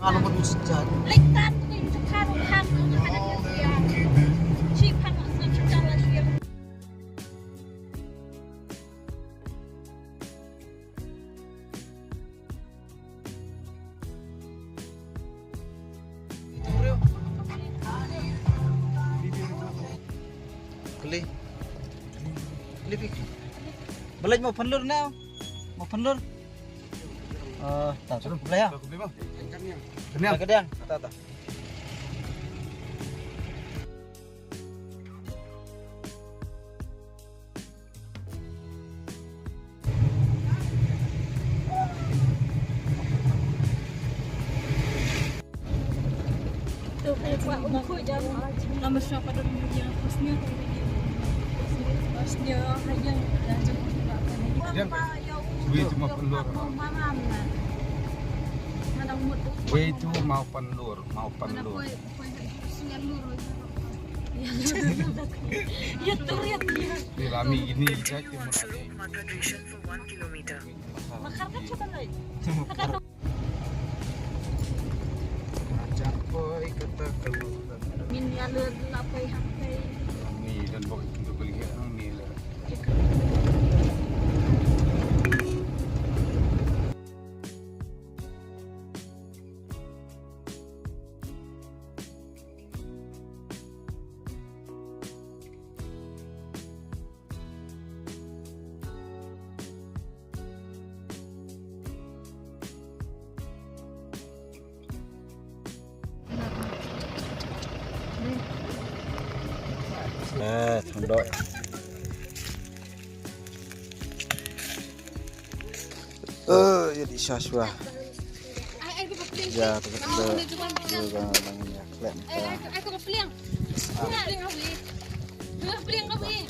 Kalau berusaha. Lektan tuh itu kan ada dia. Cipan macam lagi dia. Beli. Beli mau penlur now. Mau penlur. Tak suruh beli ya. Kenyang. Kenyang. Tak. Tuh kayak buat umur jam lama siapa pada dia pasnya hanya dan jumpa Way itu mau penlur. Way itu mau penlur. Ya teriak dia. Di Rami ini saja. Makar kan coba lagi. Capai kata keluar. Min alur lapai hapai. Rami dan bok untuk beli Rami lah. Tunduk. Jadi syaswa. Ya, betul. Juga namanya klep. Aku ke peliang. Peliang apa ni?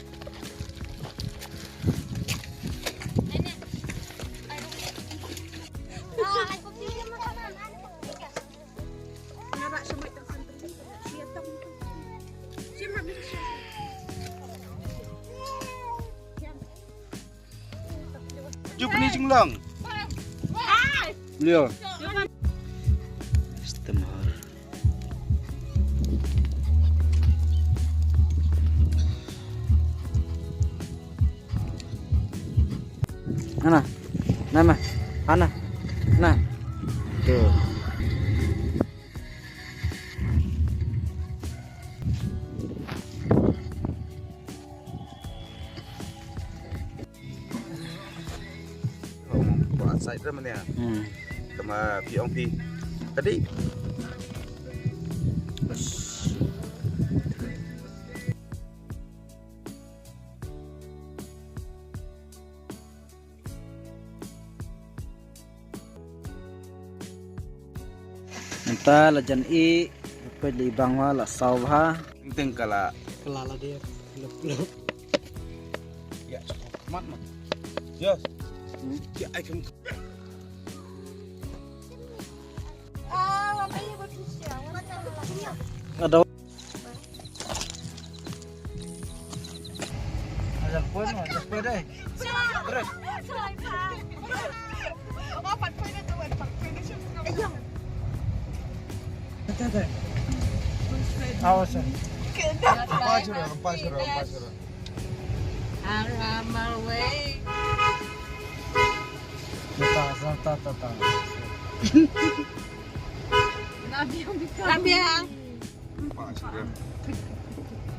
Jump ni jenglang. Beliau. Istimar. Ana. Nama. Ana. Nah. Tuh. Saya dah mana ya? Sama Piong Pi. Tadi. Entah lajan i peli bangwa la sawha. Penting kala. Pelala dia. Lep. Ya, mat. Yes. Ya, I can. Ada. Ada pun, ada deh. Terus. Awas. Pasur. Aramal way. Tata. Nabiang. Pasur.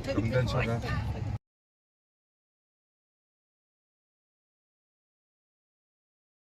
Kemudian sudah.